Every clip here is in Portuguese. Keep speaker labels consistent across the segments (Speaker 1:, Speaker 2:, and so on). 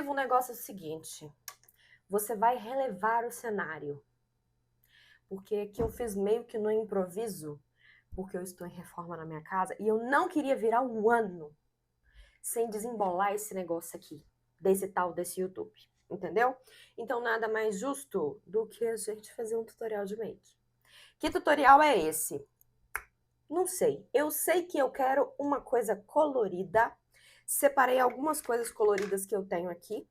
Speaker 1: o negócio é o seguinte, você vai relevar o cenário, porque aqui eu fiz meio que no improviso, porque eu estou em reforma na minha casa e eu não queria virar um ano sem desembolar esse negócio aqui, desse YouTube, entendeu? Então nada mais justo do que a gente fazer um tutorial de make. Que tutorial é esse? Não sei. Eu sei que eu quero uma coisa colorida. Separei algumas coisas coloridas que eu tenho aqui,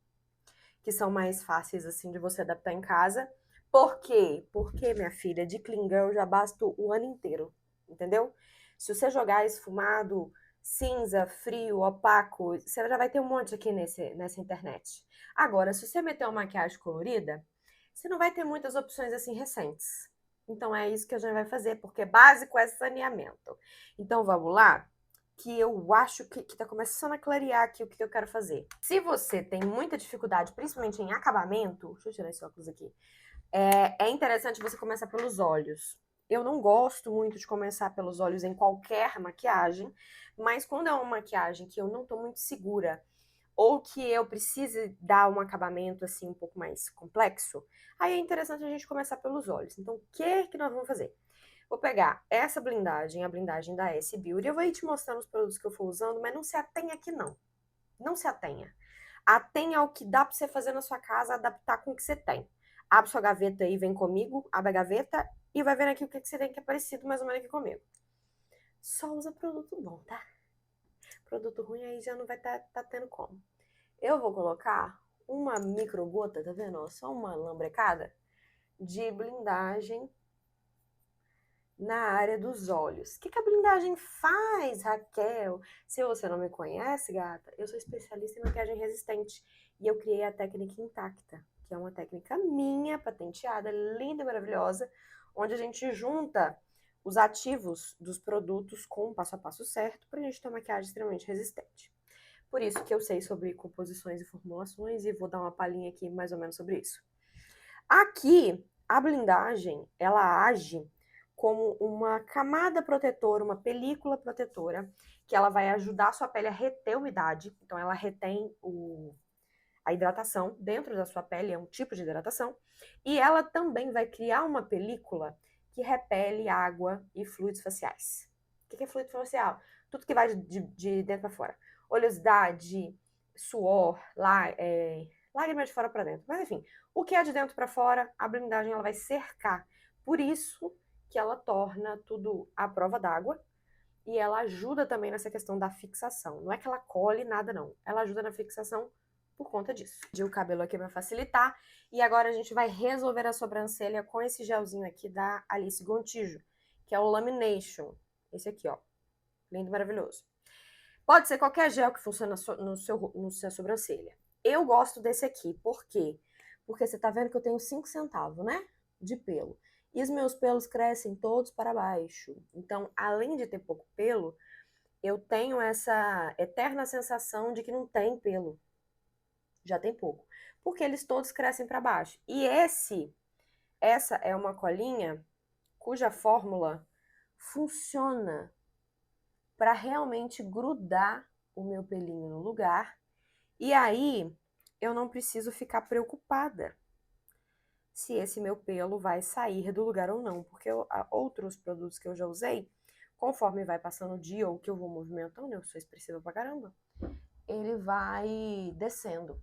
Speaker 1: que são mais fáceis assim de você adaptar em casa. Por quê? Porque, minha filha, de Clean Girl já basta o ano inteiro, entendeu? Se você jogar esfumado, cinza, frio, opaco, você já vai ter um monte aqui nessa internet. Agora, se você meter uma maquiagem colorida, você não vai ter muitas opções assim recentes. Então é isso que a gente vai fazer, porque básico é saneamento. Então vamos lá? Que eu acho que tá começando a clarear aqui o que eu quero fazer. Se você tem muita dificuldade, principalmente em acabamento, deixa eu tirar esse óculos aqui, é interessante você começar pelos olhos. Eu não gosto muito de começar pelos olhos em qualquer maquiagem, mas quando é uma maquiagem que eu não tô muito segura, ou que eu precise dar um acabamento assim um pouco mais complexo, aí é interessante a gente começar pelos olhos. Então, o que nós vamos fazer? Vou pegar essa blindagem, a blindagem da S-Beauty. Eu vou ir te mostrando os produtos que eu for usando, mas não se atenha aqui não. Não se atenha. Atenha ao que dá pra você fazer na sua casa, adaptar com o que você tem. Abre sua gaveta aí, vem comigo, abre a gaveta e vai vendo aqui o que você tem que é parecido mais ou menos aqui comigo. Só usa produto bom, tá? Produto ruim aí já não vai tá tendo como. Eu vou colocar uma micro gota, tá vendo? Ó, só uma lambrecada de blindagem na área dos olhos. O que a blindagem faz, Raquel? Se você não me conhece, gata, eu sou especialista em maquiagem resistente e eu criei a técnica intacta, que é uma técnica minha, patenteada, linda e maravilhosa, onde a gente junta os ativos dos produtos com o passo a passo certo para a gente ter uma maquiagem extremamente resistente. Por isso que eu sei sobre composições e formulações e vou dar uma palhinha aqui mais ou menos sobre isso. Aqui, a blindagem, ela age como uma camada protetora, uma película protetora, que ela vai ajudar a sua pele a reter umidade. Então, ela retém a hidratação dentro da sua pele, é um tipo de hidratação. E ela também vai criar uma película que repele água e fluidos faciais. O que é fluido facial? Tudo que vai de dentro para fora. Oleosidade, suor, lágrimas de fora para dentro. Mas enfim, o que é de dentro para fora, a blindagem ela vai cercar. Por isso que ela torna tudo à prova d'água e ela ajuda também nessa questão da fixação. Não é que ela colhe nada, não. Ela ajuda na fixação por conta disso. De o cabelo aqui para facilitar. E agora a gente vai resolver a sobrancelha com esse gelzinho aqui da Alice Gontijo, que é o Lamination. Esse aqui, ó. Lindo e maravilhoso. Pode ser qualquer gel que funcione no sua sobrancelha. Eu gosto desse aqui. Por quê? Porque você tá vendo que eu tenho 5 centavos, né? De pelo. E os meus pelos crescem todos para baixo. Então, além de ter pouco pelo, eu tenho essa eterna sensação de que não tem pelo. Já tem pouco. Porque eles todos crescem para baixo. E essa é uma colinha cuja fórmula funciona para realmente grudar o meu pelinho no lugar. E aí eu não preciso ficar preocupada se esse meu pelo vai sair do lugar ou não, porque outros produtos que eu já usei, conforme vai passando o dia ou que eu vou movimentando, eu sou expressiva pra caramba, ele vai descendo.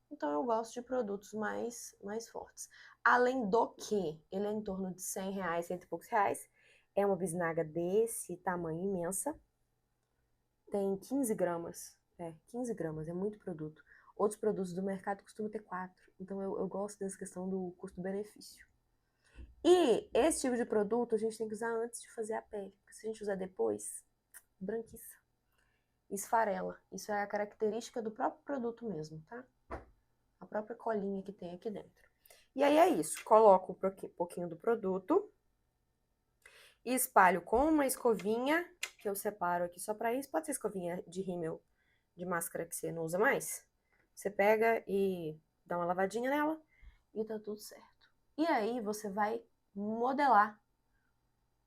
Speaker 1: Então eu gosto de produtos mais fortes. Além do que ele é em torno de R$100, cento e poucos reais, é uma bisnaga desse tamanho imensa, tem 15 gramas, 15 gramas, é muito produto. Outros produtos do mercado costumam ter 4, então eu gosto dessa questão do custo-benefício. E esse tipo de produto a gente tem que usar antes de fazer a pele, porque se a gente usar depois, branquiça, esfarela. Isso é a característica do próprio produto mesmo, tá? A própria colinha que tem aqui dentro. E aí é isso, coloco um pouquinho do produto e espalho com uma escovinha, que eu separo aqui só pra isso. Pode ser escovinha de rímel, de máscara que você não usa mais. Você pega e dá uma lavadinha nela e tá tudo certo. E aí você vai modelar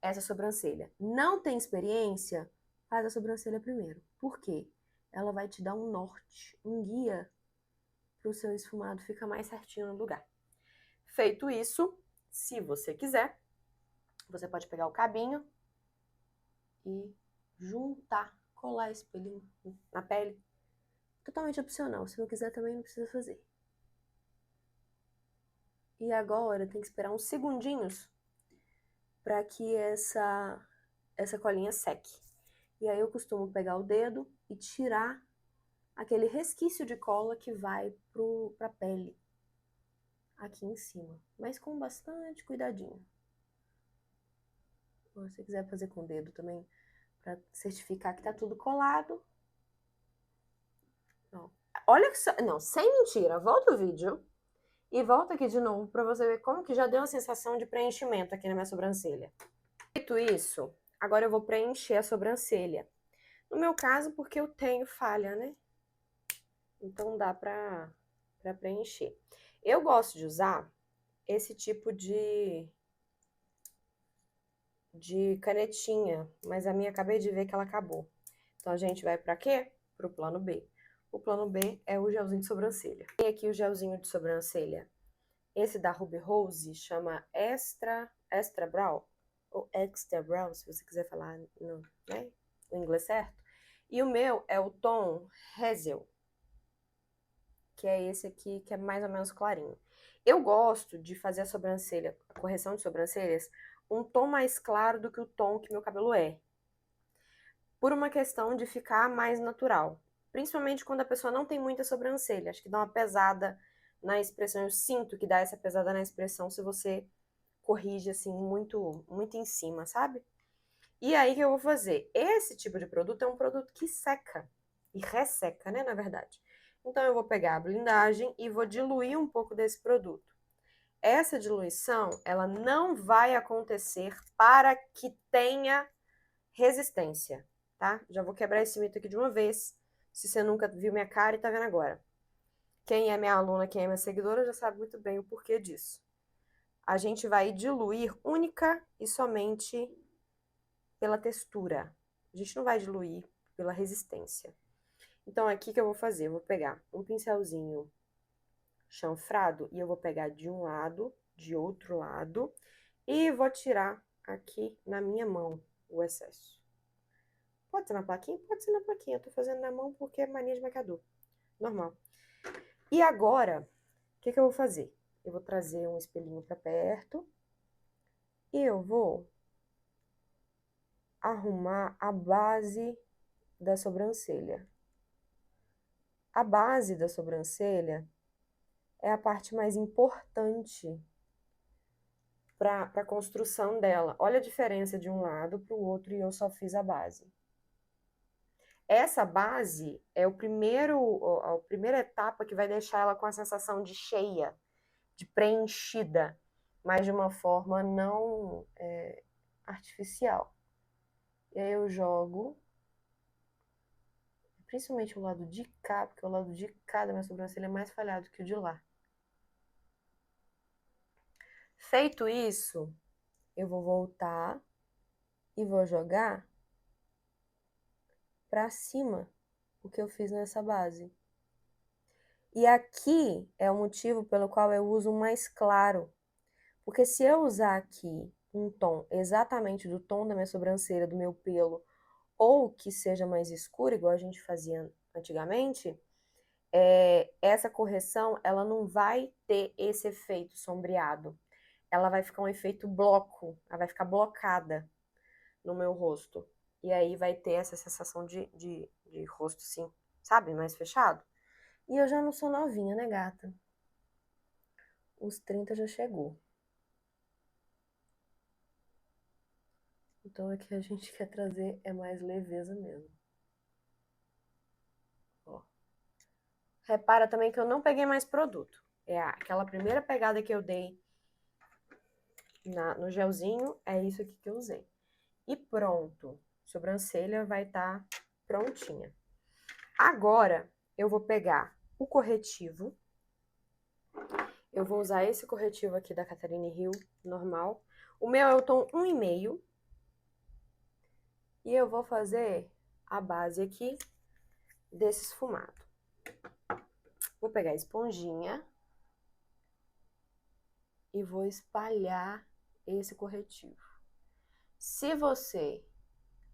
Speaker 1: essa sobrancelha. Não tem experiência? Faz a sobrancelha primeiro. Por quê? Ela vai te dar um norte, um guia pro seu esfumado ficar mais certinho no lugar. Feito isso, se você quiser, você pode pegar o cabinho e juntar, colar esse pelinho na pele. Totalmente opcional, se não quiser também não precisa fazer. E agora tem que esperar uns segundinhos para que essa colinha seque. E aí eu costumo pegar o dedo e tirar aquele resquício de cola que vai pra pele aqui em cima, mas com bastante cuidadinho. Se você quiser fazer com o dedo também, para certificar que tá tudo colado. Não. Olha que só... Não, sem mentira, volta o vídeo e volta aqui de novo para você ver como que já deu uma sensação de preenchimento aqui na minha sobrancelha. Feito isso, agora eu vou preencher a sobrancelha. No meu caso, porque eu tenho falha, né? Então dá pra preencher. Eu gosto de usar esse tipo de canetinha, mas a minha acabei de ver que ela acabou. Então a gente vai pra quê? Pro plano B. O plano B é o gelzinho de sobrancelha. Tem aqui o gelzinho de sobrancelha. Esse da Ruby Rose chama Extra Brow, ou Extra Brow, se você quiser falar no, né, o inglês certo. E o meu é o tom Hazel, que é esse aqui, que é mais ou menos clarinho. Eu gosto de fazer a sobrancelha, a correção de sobrancelhas, um tom mais claro do que o tom que meu cabelo é. Por uma questão de ficar mais natural. Principalmente quando a pessoa não tem muita sobrancelha. Acho que dá uma pesada na expressão. Eu sinto que dá essa pesada na expressão se você corrige assim muito, muito em cima, sabe? E aí o que eu vou fazer? Esse tipo de produto é um produto que seca. E resseca, né, na verdade. Então eu vou pegar a blindagem e vou diluir um pouco desse produto. Essa diluição, ela não vai acontecer para que tenha resistência, tá? Já vou quebrar esse mito aqui de uma vez, se você nunca viu minha cara e tá vendo agora. Quem é minha aluna, quem é minha seguidora, já sabe muito bem o porquê disso. A gente vai diluir única e somente pela textura. A gente não vai diluir pela resistência. Então, aqui o que eu vou fazer? Eu vou pegar um pincelzinho chanfrado e eu vou pegar de um lado, de outro lado, e vou tirar aqui na minha mão o excesso. Pode ser na plaquinha? Pode ser na plaquinha. Eu tô fazendo na mão porque é mania de maquiador. Normal. E agora, o que eu vou fazer? Eu vou trazer um espelhinho pra perto e eu vou arrumar a base da sobrancelha. A base da sobrancelha é a parte mais importante para a construção dela. Olha a diferença de um lado para o outro e eu só fiz a base. Essa base é a primeira etapa que vai deixar ela com a sensação de cheia, de preenchida, mas de uma forma não artificial. E aí eu jogo, principalmente o lado de cá, porque o lado de cá da minha sobrancelha é mais falhado que o de lá. Feito isso, eu vou voltar e vou jogar para cima o que eu fiz nessa base. E aqui é o motivo pelo qual eu uso um mais claro. Porque se eu usar aqui um tom exatamente do tom da minha sobrancelha, do meu pelo, ou que seja mais escuro, igual a gente fazia antigamente, essa correção ela não vai ter esse efeito sombreado. Ela vai ficar um efeito bloco, ela vai ficar blocada no meu rosto. E aí vai ter essa sensação de rosto assim, sabe, mais fechado. E eu já não sou novinha, né, gata? Os 30 já chegou. Então, o que a gente quer trazer é mais leveza mesmo. Ó. Repara também que eu não peguei mais produto. É aquela primeira pegada que eu dei no gelzinho, é isso aqui que eu usei. E pronto. Sobrancelha vai estar prontinha. Agora, eu vou pegar o corretivo. Eu vou usar esse corretivo aqui da Catherine Hill, normal. O meu é o tom 1,5. E eu vou fazer a base aqui desse esfumado. Vou pegar a esponjinha e vou espalhar esse corretivo. Se você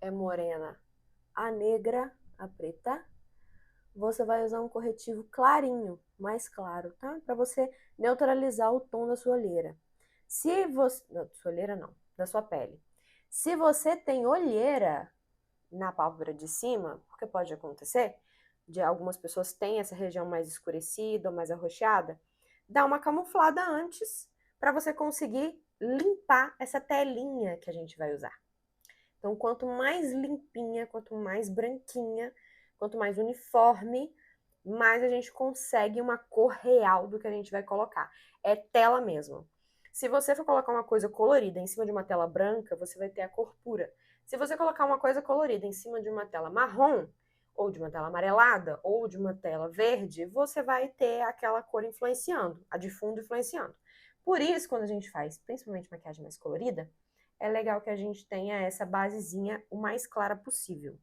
Speaker 1: é morena, a negra, a preta, você vai usar um corretivo clarinho, mais claro, tá? Para você neutralizar o tom da sua olheira. Se você... Não, sua olheira não, da sua pele. Se você tem olheira na pálpebra de cima, porque pode acontecer, de algumas pessoas têm essa região mais escurecida ou mais arroxeada, dá uma camuflada antes para você conseguir limpar essa telinha que a gente vai usar. Então, quanto mais limpinha, quanto mais branquinha, quanto mais uniforme, mais a gente consegue uma cor real do que a gente vai colocar. É tela mesmo. Se você for colocar uma coisa colorida em cima de uma tela branca, você vai ter a cor pura. Se você colocar uma coisa colorida em cima de uma tela marrom, ou de uma tela amarelada, ou de uma tela verde, você vai ter aquela cor influenciando, a de fundo influenciando. Por isso, quando a gente faz, principalmente maquiagem mais colorida, é legal que a gente tenha essa basezinha o mais clara possível.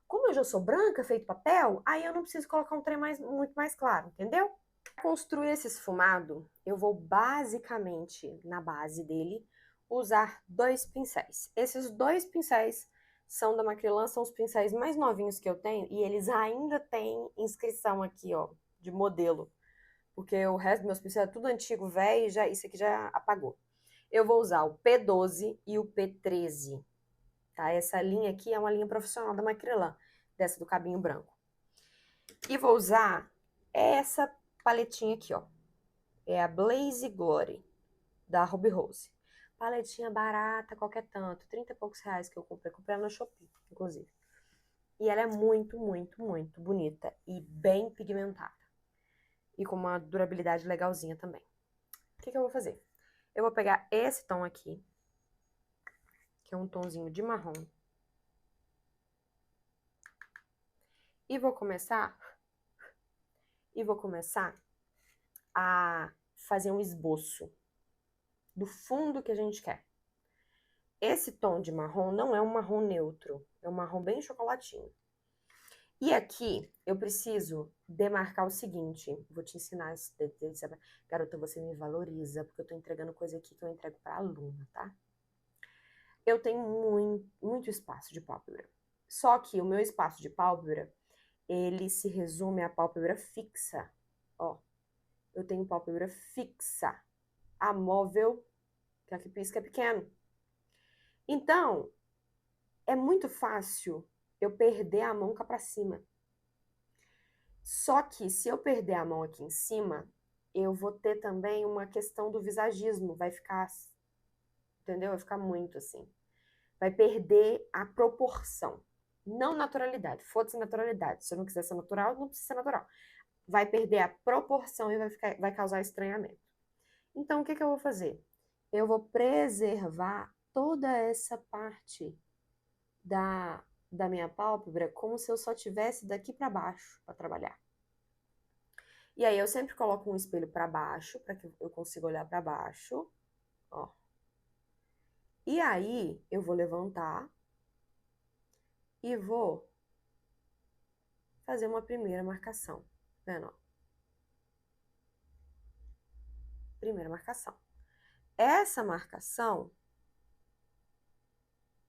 Speaker 1: Como eu já sou branca, feito papel, aí eu não preciso colocar um trem muito mais claro, entendeu? Para construir esse esfumado, eu vou basicamente, na base dele, usar 2 pincéis. Esses 2 pincéis são da Macrylan, são os pincéis mais novinhos que eu tenho, e eles ainda têm inscrição aqui, ó, de modelo. Porque o resto dos meus pincéis é tudo antigo, velho, e isso aqui já apagou. Eu vou usar o P12 e o P13, tá? Essa linha aqui é uma linha profissional da Macrylan, dessa do cabinho branco. E vou usar essa paletinha aqui, ó. É a Blaze Glory, da Ruby Rose. Paletinha barata, qualquer tanto, 30 e poucos reais que eu comprei. Comprei ela no Shopee, inclusive. E ela é muito, muito, muito bonita e bem pigmentada. E com uma durabilidade legalzinha também. O que eu vou fazer? Eu vou pegar esse tom aqui, que é um tomzinho de marrom. E vou começar a fazer um esboço do fundo que a gente quer. Esse tom de marrom não é um marrom neutro, é um marrom bem chocolatinho. E aqui eu preciso demarcar o seguinte, vou te ensinar, garota, você me valoriza, porque eu tô entregando coisa aqui que eu entrego pra aluna, tá? Eu tenho muito espaço de pálpebra, só que o meu espaço de pálpebra, ele se resume à pálpebra fixa, ó. Eu tenho pálpebra fixa, a móvel, que aqui pisca é pequeno. Então, é muito fácil eu perder a mão cá pra cima. Só que se eu perder a mão aqui em cima, eu vou ter também uma questão do visagismo, vai ficar, entendeu? Vai ficar muito assim. Vai perder a proporção. Não naturalidade, foda-se naturalidade. Se eu não quiser ser natural, não precisa ser natural. Vai perder a proporção e vai causar estranhamento. Então, o que eu vou fazer? Eu vou preservar toda essa parte da minha pálpebra como se eu só tivesse daqui para baixo para trabalhar. E aí eu sempre coloco um espelho para baixo, para que eu consiga olhar para baixo, ó. E aí eu vou levantar e vou fazer uma primeira marcação, tá vendo? Primeira marcação. Essa marcação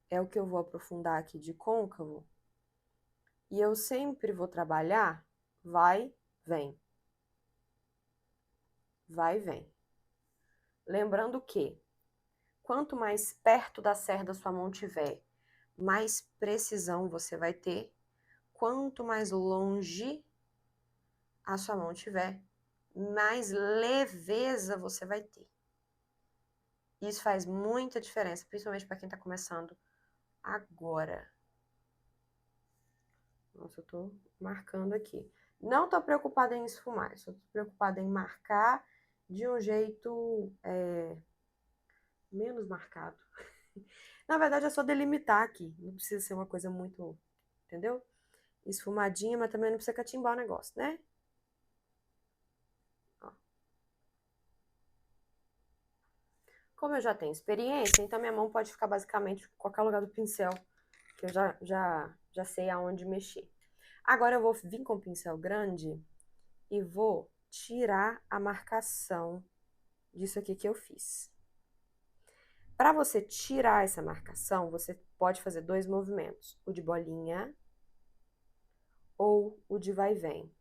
Speaker 1: é o que eu vou aprofundar aqui de côncavo. E eu sempre vou trabalhar vai, vem. Vai e vem. Lembrando que, quanto mais perto da serra da sua mão tiver, mais precisão você vai ter. Quanto mais longe a sua mão tiver, mais leveza você vai ter. Isso faz muita diferença, principalmente para quem está começando agora. Nossa, eu tô marcando aqui. Não tô preocupada em esfumar, só tô preocupada em marcar de um jeito menos marcado. Na verdade, é só delimitar aqui. Não precisa ser uma coisa muito, entendeu? Esfumadinha, mas também não precisa catimbar o negócio, né? Ó. Como eu já tenho experiência, então minha mão pode ficar basicamente em qualquer lugar do pincel, que eu já sei aonde mexer. Agora eu vou vir com o pincel grande e vou tirar a marcação disso aqui que eu fiz. Para você tirar essa marcação, você pode fazer dois movimentos, o de bolinha ou o de vai e vem.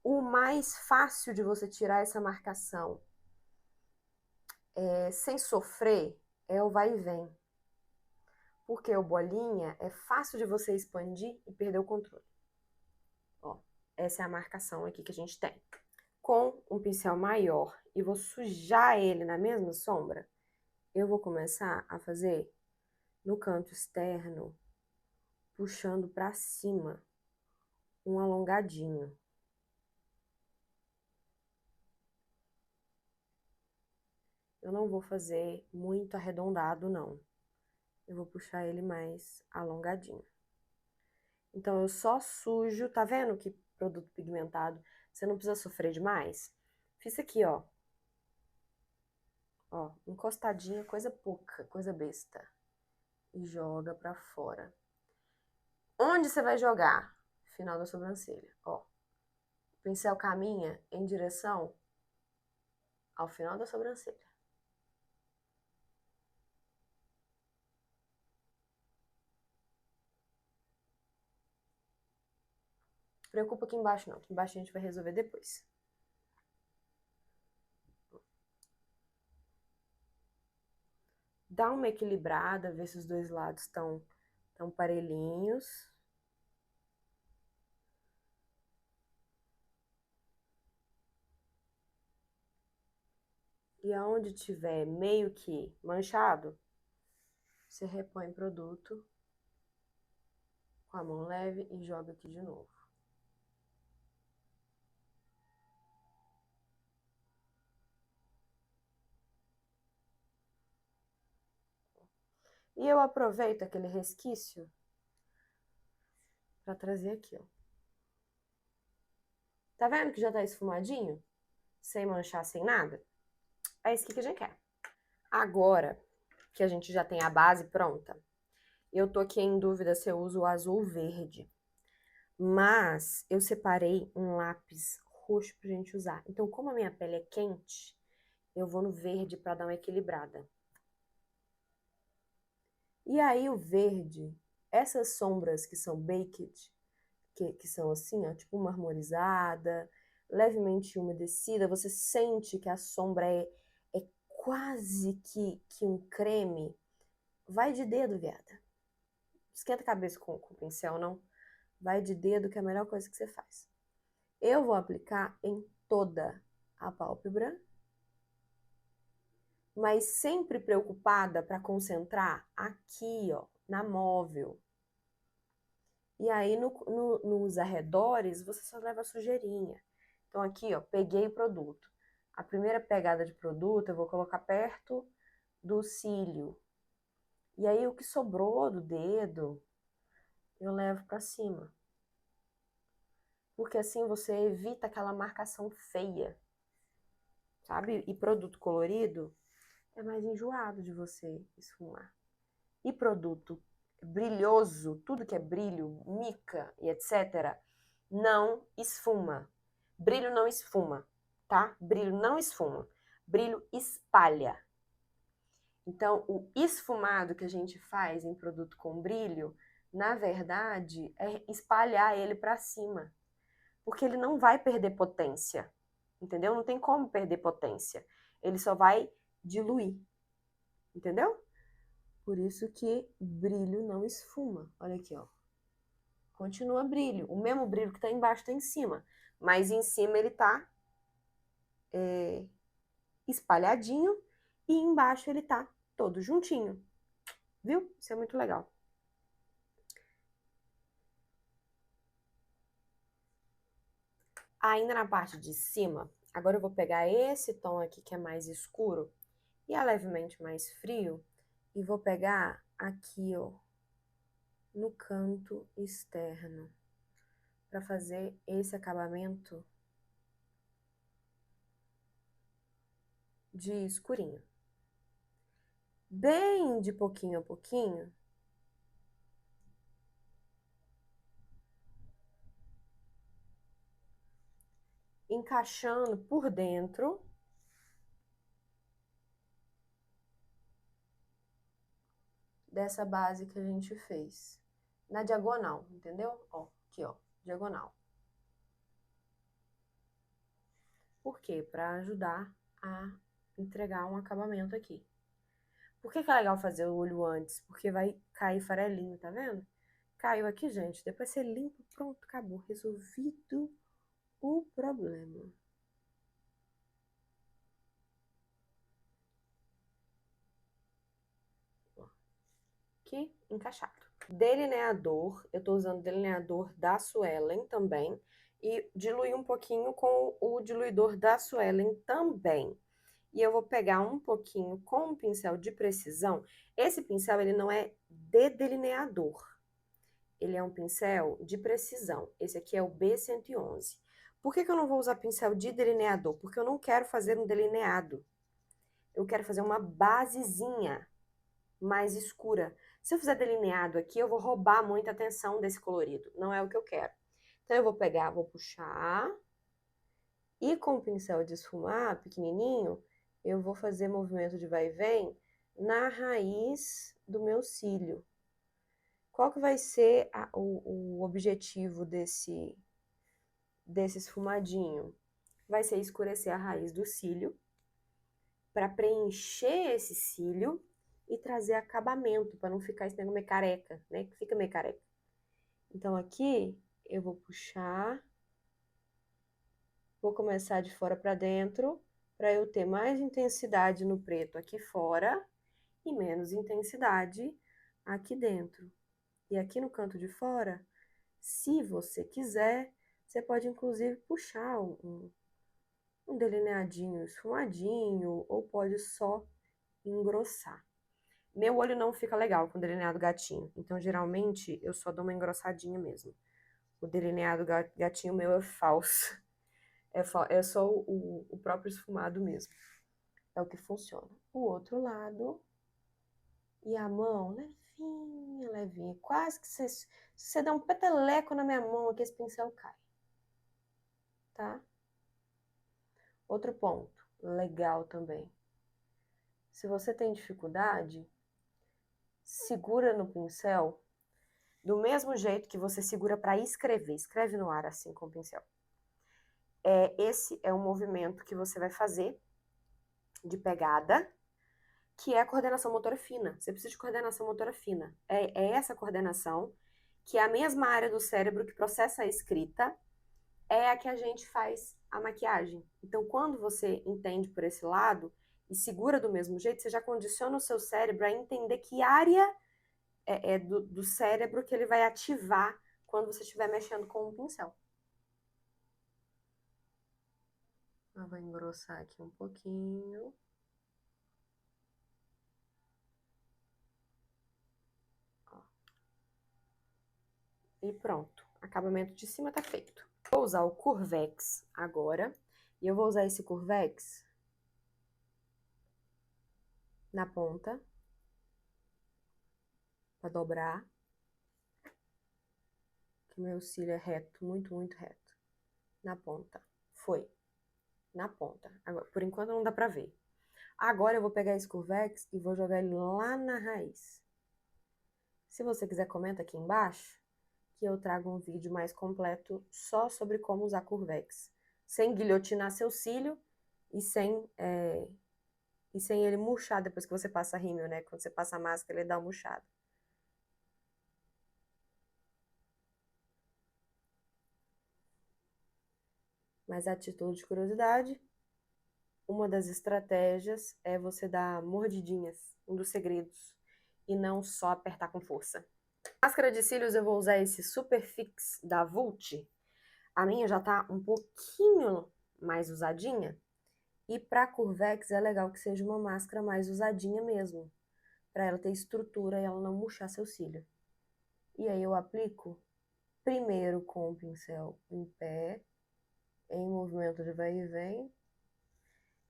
Speaker 1: O mais fácil de você tirar essa marcação sem sofrer é o vai e vem. Porque o bolinha é fácil de você expandir e perder o controle. Ó, essa é a marcação aqui que a gente tem. Com um pincel maior e vou sujar ele na mesma sombra, eu vou começar a fazer no canto externo, puxando para cima, um alongadinho. Eu não vou fazer muito arredondado, não. Eu vou puxar ele mais alongadinho. Então, eu só sujo, tá vendo que produto pigmentado, você não precisa sofrer demais? Fiz aqui, ó. Ó, encostadinha, coisa pouca, coisa besta. E joga pra fora. Onde você vai jogar? Final da sobrancelha, ó. O pincel caminha em direção ao final da sobrancelha. Preocupa aqui embaixo não, aqui embaixo a gente vai resolver depois. Dá uma equilibrada, ver se os dois lados estão parelhinhos. E aonde tiver meio que manchado, você repõe produto com a mão leve e joga aqui de novo. E eu aproveito aquele resquício para trazer aqui, ó. Tá vendo que já tá esfumadinho? Sem manchar, sem nada? É isso que a gente quer. Agora que a gente já tem a base pronta, eu tô aqui em dúvida se eu uso o azul verde. Mas eu separei um lápis roxo pra gente usar. Então, como a minha pele é quente, eu vou no verde pra dar uma equilibrada. E aí o verde, essas sombras que são baked, que são assim, ó, tipo marmorizada, levemente umedecida, você sente que a sombra é quase que um creme. Vai de dedo, viada. Esquenta a cabeça com o pincel, não. Vai de dedo, que é a melhor coisa que você faz. Eu vou aplicar em toda a pálpebra, mas sempre preocupada para concentrar aqui, ó, na móvel. E aí, nos arredores, você só leva sujeirinha. Então, aqui, ó, peguei o produto. A primeira pegada de produto eu vou colocar perto do cílio. E aí, o que sobrou do dedo, eu levo para cima. Porque assim você evita aquela marcação feia, sabe? E produto colorido é mais enjoado de você esfumar. E produto brilhoso, tudo que é brilho, mica e etc., não esfuma. Brilho não esfuma, tá? Brilho não esfuma. Brilho espalha. Então, o esfumado que a gente faz em produto com brilho, na verdade, é espalhar ele para cima. Porque ele não vai perder potência, entendeu? Não tem como perder potência. Ele só vai diluir, entendeu? Por isso que brilho não esfuma. Olha aqui, ó. Continua brilho. O mesmo brilho que tá embaixo tá em cima. Mas em cima ele tá espalhadinho e embaixo ele tá todo juntinho. Viu? Isso é muito legal. Ainda na parte de cima, agora eu vou pegar esse tom aqui que é mais escuro e é levemente mais frio e vou pegar aqui, ó, no canto externo, para fazer esse acabamento de escurinho. Bem de pouquinho a pouquinho. encaixando por dentro. Dessa base que a gente fez. Na diagonal, entendeu? Ó, aqui, ó, diagonal. Por quê? Para ajudar a entregar um acabamento aqui. Por que é legal fazer o olho antes? Porque vai cair farelinho, tá vendo? Caiu aqui, gente. Depois você limpa, pronto, acabou. Resolvido o problema. Aqui, encaixado. Delineador, eu tô usando delineador da Suellen também. E diluir um pouquinho com o diluidor da Suellen também. E eu vou pegar um pouquinho com um pincel de precisão. Esse pincel, ele não é de delineador. Ele é um pincel de precisão. Esse aqui é o B111. Por que eu não vou usar pincel de delineador? Porque eu não quero fazer um delineado. Eu quero fazer uma basezinha mais escura. Se eu fizer delineado aqui, eu vou roubar muita atenção desse colorido. Não é o que eu quero. Então, eu vou pegar, vou puxar. E com o pincel de esfumar, pequenininho, eu vou fazer movimento de vai e vem na raiz do meu cílio. Qual que vai ser o objetivo desse esfumadinho? Vai ser escurecer a raiz do cílio para preencher esse cílio e trazer acabamento, para não ficar esse negócio meio careca, né? Que fica meio careca. Então aqui eu vou puxar, vou começar de fora para dentro, para eu ter mais intensidade no preto aqui fora e menos intensidade aqui dentro. E aqui no canto de fora, se você quiser, você pode inclusive puxar um delineadinho esfumadinho, ou pode só engrossar. Meu olho não fica legal com delineado gatinho, então geralmente eu só dou uma engrossadinha mesmo. O delineado gatinho meu é falso. É só o próprio esfumado mesmo. É o que funciona. O outro lado. E a mão, levinha, levinha. Quase que se você der um peteleco na minha mão aqui, esse pincel cai. Tá? Outro ponto legal também. Se você tem dificuldade, segura no pincel do mesmo jeito que você segura para escrever. Escreve no ar assim com o pincel. Esse é um movimento que você vai fazer de pegada, que é a coordenação motora fina. Você precisa de coordenação motora fina. É essa coordenação, que é a mesma área do cérebro que processa a escrita, é a que a gente faz a maquiagem. Então, quando você entende por esse lado e segura do mesmo jeito, você já condiciona o seu cérebro a entender que área do cérebro que ele vai ativar quando você estiver mexendo com um pincel. Eu vou engrossar aqui um pouquinho. Ó. E pronto. Acabamento de cima tá feito. Vou usar o Curvex agora. E eu vou usar esse Curvex na ponta, para dobrar. Que meu cílio é reto, muito, muito reto. Na ponta. Foi. Na ponta. Agora, por enquanto não dá pra ver. Agora eu vou pegar esse Curvex e vou jogar ele lá na raiz. Se você quiser, comenta aqui embaixo que eu trago um vídeo mais completo só sobre como usar Curvex. Sem guilhotinar seu cílio e sem ele murchar depois que você passa rímel, né? Quando você passa a máscara, ele dá uma murchada. Mas a título de curiosidade, uma das estratégias é você dar mordidinhas, um dos segredos, e não só apertar com força. Máscara de cílios eu vou usar esse Super Fix da Vult. A minha já tá um pouquinho mais usadinha. E pra Curvex é legal que seja uma máscara mais usadinha mesmo. Pra ela ter estrutura e ela não murchar seu cílio. E aí eu aplico primeiro com o pincel em pé, em movimento de vai e vem.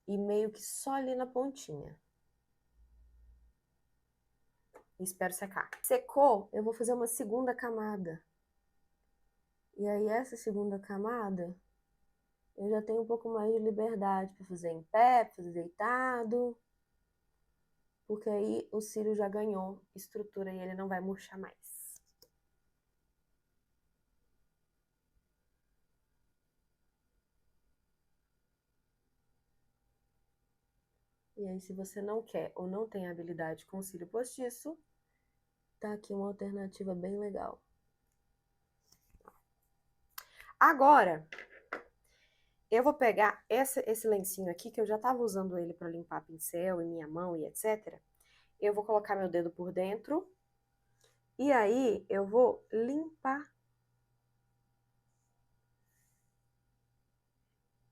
Speaker 1: E meio que só ali na pontinha. Espero secar. Secou, eu vou fazer uma segunda camada. E aí essa segunda camada, eu já tenho um pouco mais de liberdade para fazer em pé, para fazer deitado, porque aí o cílio já ganhou estrutura e ele não vai murchar mais. E aí, se você não quer ou não tem habilidade com cílio postiço, tá aqui uma alternativa bem legal. Agora, eu vou pegar esse lencinho aqui, que eu já tava usando ele para limpar pincel e minha mão e etc. Eu vou colocar meu dedo por dentro e aí eu vou limpar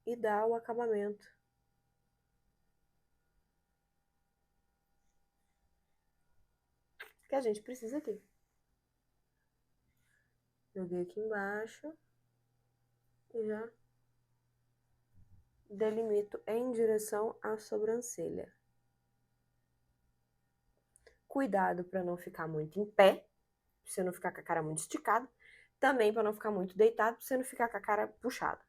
Speaker 1: e dar o acabamento. Que a gente precisa aqui. Joguei aqui embaixo e já delimito em direção à sobrancelha. Cuidado para não ficar muito em pé, pra você não ficar com a cara muito esticada. Também para não ficar muito deitado, pra você não ficar com a cara puxada.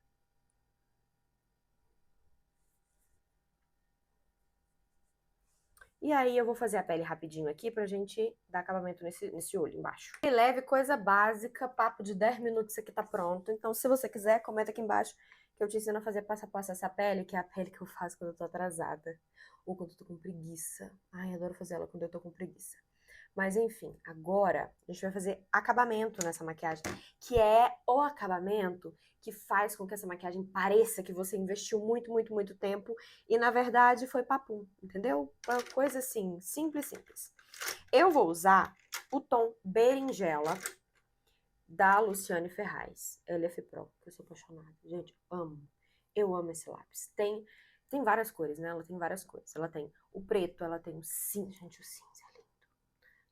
Speaker 1: E aí eu vou fazer a pele rapidinho aqui pra gente dar acabamento nesse olho embaixo. E leve, coisa básica, papo de 10 minutos, isso aqui tá pronto. Então, se você quiser, comenta aqui embaixo que eu te ensino a fazer passo a passo essa pele, que é a pele que eu faço quando eu tô atrasada. Ou quando eu tô com preguiça. Ai, adoro fazer ela quando eu tô com preguiça. Mas enfim, agora a gente vai fazer acabamento nessa maquiagem, que é o acabamento que faz com que essa maquiagem pareça que você investiu muito, muito, muito tempo e na verdade foi papum, entendeu? Uma coisa assim, simples, simples. Eu vou usar o tom berinjela da Luciane Ferraz, LF Pro, que eu sou apaixonada. Gente, amo. Eu amo esse lápis. Tem várias cores, né? Ela tem várias cores. Ela tem o preto, ela tem o cinza. Gente, o cinza é lindo.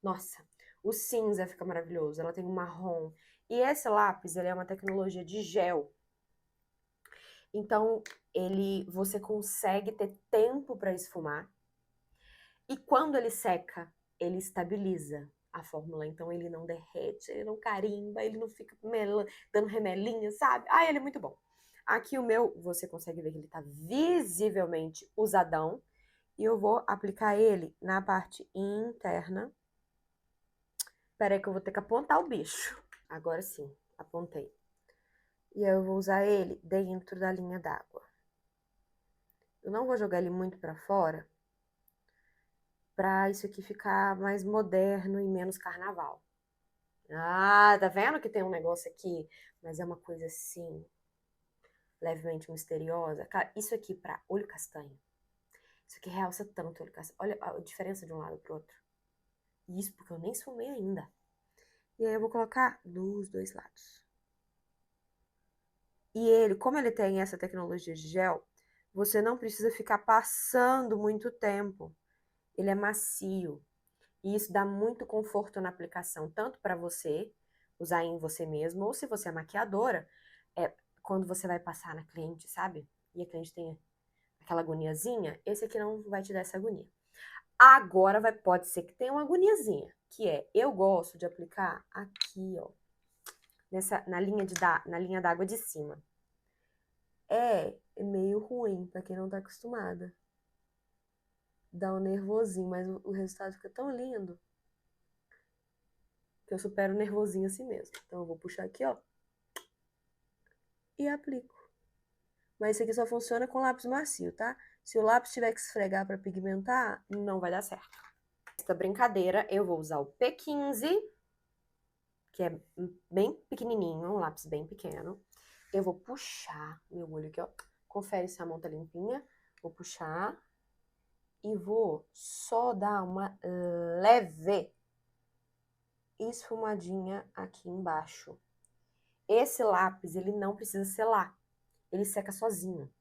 Speaker 1: Nossa, o cinza fica maravilhoso. Ela tem o marrom. E esse lápis, ele é uma tecnologia de gel. Então, você consegue ter tempo para esfumar. E quando ele seca, ele estabiliza a fórmula. Então, ele não derrete, ele não carimba, ele não fica dando remelinho, sabe? Ah, ele é muito bom. Aqui o meu, você consegue ver que ele tá visivelmente usadão. E eu vou aplicar ele na parte interna. Espera aí que eu vou ter que apontar o bicho. Agora sim, apontei. E aí eu vou usar ele dentro da linha d'água. Eu não vou jogar ele muito pra fora, pra isso aqui ficar mais moderno e menos carnaval. Ah, tá vendo que tem um negócio aqui? Mas é uma coisa assim, levemente misteriosa. Cara, isso aqui pra olho castanho. Isso aqui realça tanto o olho castanho. Olha a diferença de um lado pro outro. Isso porque eu nem esfumei ainda. E aí eu vou colocar dos dois lados. E ele, como ele tem essa tecnologia de gel, você não precisa ficar passando muito tempo. Ele é macio. E isso dá muito conforto na aplicação, tanto para você usar em você mesmo, ou se você é maquiadora, quando você vai passar na cliente, sabe? E a cliente tem aquela agoniazinha, esse aqui não vai te dar essa agonia. Agora pode ser que tenha uma agoniazinha, que é, eu gosto de aplicar aqui, ó, na linha d'água de cima. É meio ruim pra quem não tá acostumada. Dá um nervosinho, mas o resultado fica tão lindo que eu supero o nervosinho assim mesmo. Então eu vou puxar aqui, ó, e aplico. Mas isso aqui só funciona com lápis macio, tá? Se o lápis tiver que esfregar pra pigmentar, não vai dar certo. Esta brincadeira, eu vou usar o P15, que é bem pequenininho, um lápis bem pequeno. Eu vou puxar meu olho aqui, ó. Confere se a mão tá limpinha. Vou puxar e vou só dar uma leve esfumadinha aqui embaixo. Esse lápis, ele não precisa selar, ele seca sozinho.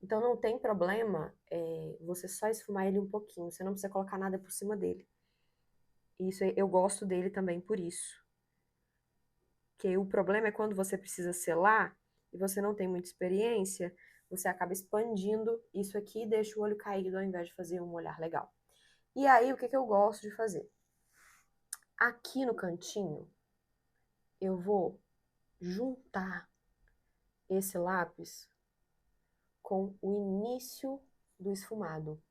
Speaker 1: Então não tem problema você só esfumar ele um pouquinho, você não precisa colocar nada por cima dele. Isso eu gosto dele também por isso. Que o problema é quando você precisa selar e você não tem muita experiência, você acaba expandindo isso aqui e deixa o olho caído ao invés de fazer um olhar legal. E aí, o que eu gosto de fazer? Aqui no cantinho, eu vou juntar esse lápis com o início do esfumado.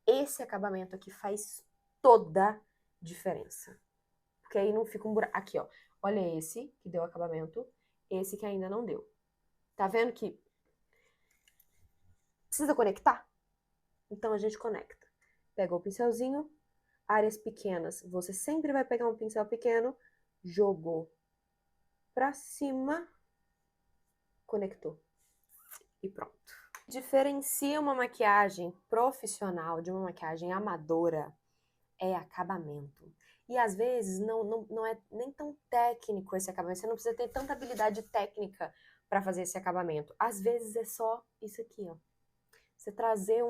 Speaker 1: Esse acabamento aqui faz toda diferença. Porque aí não fica um buraco. Aqui, ó. Olha esse que deu acabamento. Esse que ainda não deu. Tá vendo que precisa conectar? Então a gente conecta. Pega o pincelzinho. Áreas pequenas. Você sempre vai pegar um pincel pequeno. Jogou pra cima. Conectou. E pronto. Diferencia uma maquiagem profissional de uma maquiagem amadora é acabamento. E às vezes não é nem tão técnico esse acabamento. Você não precisa ter tanta habilidade técnica para fazer esse acabamento. Às vezes é só isso aqui, ó. Você trazer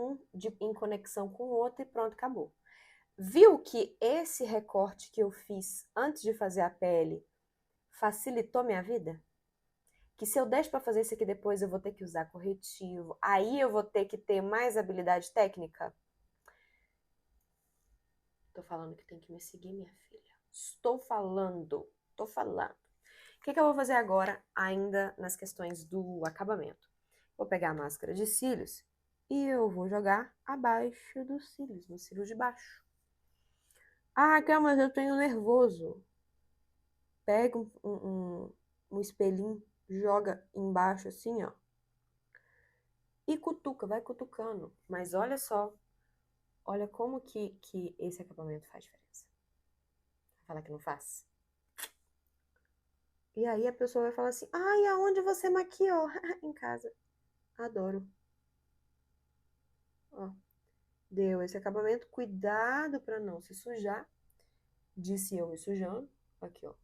Speaker 1: em conexão com o outro e pronto, acabou. Viu que esse recorte que eu fiz antes de fazer a pele facilitou minha vida? Que se eu deixo para fazer isso aqui depois, eu vou ter que usar corretivo. Aí eu vou ter que ter mais habilidade técnica? Tô falando que tem que me seguir, minha filha. Estou falando. O que eu vou fazer agora, ainda nas questões do acabamento? Vou pegar a máscara de cílios e eu vou jogar abaixo dos cílios, no cílio de baixo. Ah, mas eu tenho nervoso. Pega um espelhinho, joga embaixo assim, ó. E cutuca, vai cutucando. Mas olha só, olha como que esse acabamento faz diferença. Vai falar que não faz? E aí a pessoa vai falar assim, ai, aonde você maquiou? Em casa. Adoro. Ó, deu esse acabamento. Cuidado pra não se sujar. Disse eu me sujando. Aqui, ó.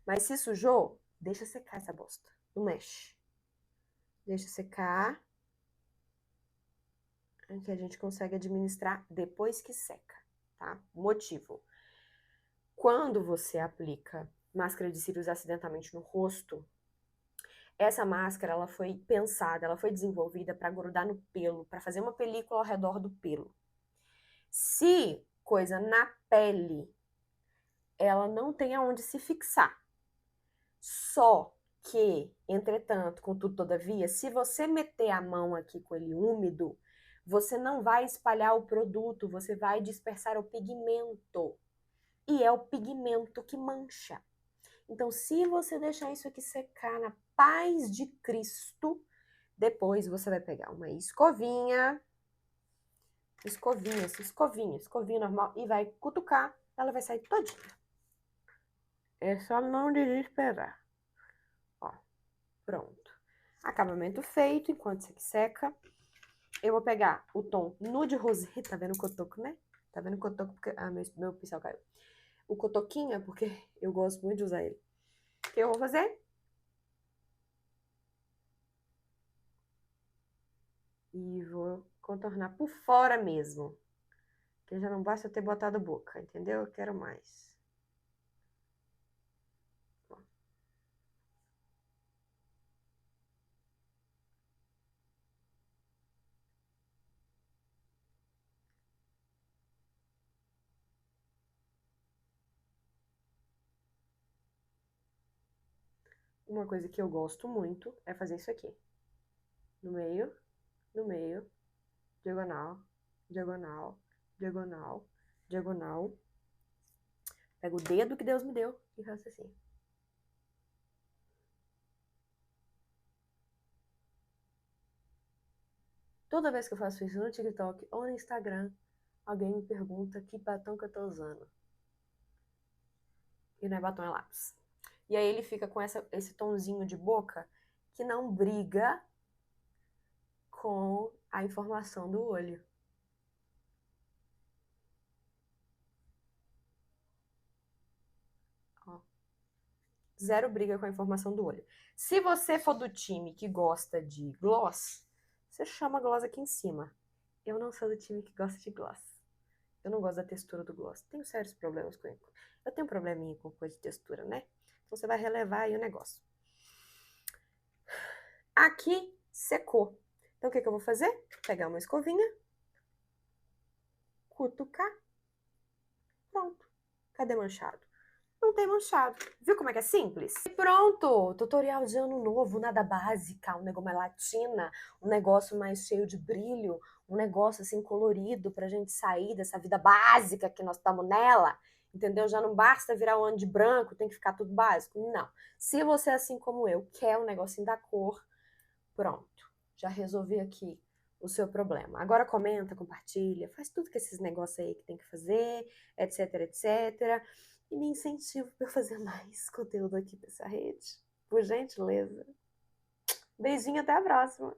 Speaker 1: Mas se sujou, deixa secar essa bosta. Não mexe. Deixa secar. Que a gente consegue administrar depois que seca, tá? Motivo. Quando você aplica máscara de cílios acidentalmente no rosto, essa máscara ela foi pensada, ela foi desenvolvida para grudar no pelo, para fazer uma película ao redor do pelo. Se coisa na pele, ela não tem aonde se fixar. Só que, entretanto, contudo, todavia, se você meter a mão aqui com ele úmido, você não vai espalhar o produto, você vai dispersar o pigmento. E é o pigmento que mancha. Então, se você deixar isso aqui secar na paz de Cristo, depois você vai pegar uma escovinha normal, e vai cutucar, ela vai sair todinha. É só não desesperar. Ó, pronto. Acabamento feito, enquanto isso aqui seca. Eu vou pegar o tom nude rosé, tá vendo o cotoco, né? Tá vendo o cotoco porque... Ah, meu pincel caiu. O cotoquinho é porque eu gosto muito de usar ele. O que eu vou fazer? E vou contornar por fora mesmo. Que já não basta eu ter botado boca, entendeu? Eu quero mais. Uma coisa que eu gosto muito é fazer isso aqui. No meio, diagonal, diagonal, diagonal, diagonal. Pego o dedo que Deus me deu e faço assim. Toda vez que eu faço isso no TikTok ou no Instagram, alguém me pergunta que batom que eu tô usando. E não é batom, é lápis. E aí ele fica com esse tonzinho de boca que não briga com a informação do olho. Ó. Zero briga com a informação do olho. Se você for do time que gosta de gloss, você chama gloss aqui em cima. Eu não sou do time que gosta de gloss. Eu não gosto da textura do gloss. Tenho sérios problemas com ele. Eu tenho um probleminha com coisa de textura, né? Então você vai relevar aí o negócio. Aqui secou. Então o que eu vou fazer? Pegar uma escovinha, cutucar. Pronto. Cadê manchado? não tem manchado. Viu como é que é simples? E pronto! Tutorial de ano novo, nada básica, um negócio mais latina, um negócio mais cheio de brilho, um negócio assim colorido pra gente sair dessa vida básica que nós estamos nela, entendeu? Já não basta virar um ano de branco, tem que ficar tudo básico. Não. Se você, assim como eu, quer um negocinho da cor, pronto. Já resolvi aqui o seu problema. Agora comenta, compartilha, faz tudo que esses negócios aí que tem que fazer, etc, etc. E me incentiva para eu fazer mais conteúdo aqui para essa rede. Por gentileza. Beijinho, até a próxima.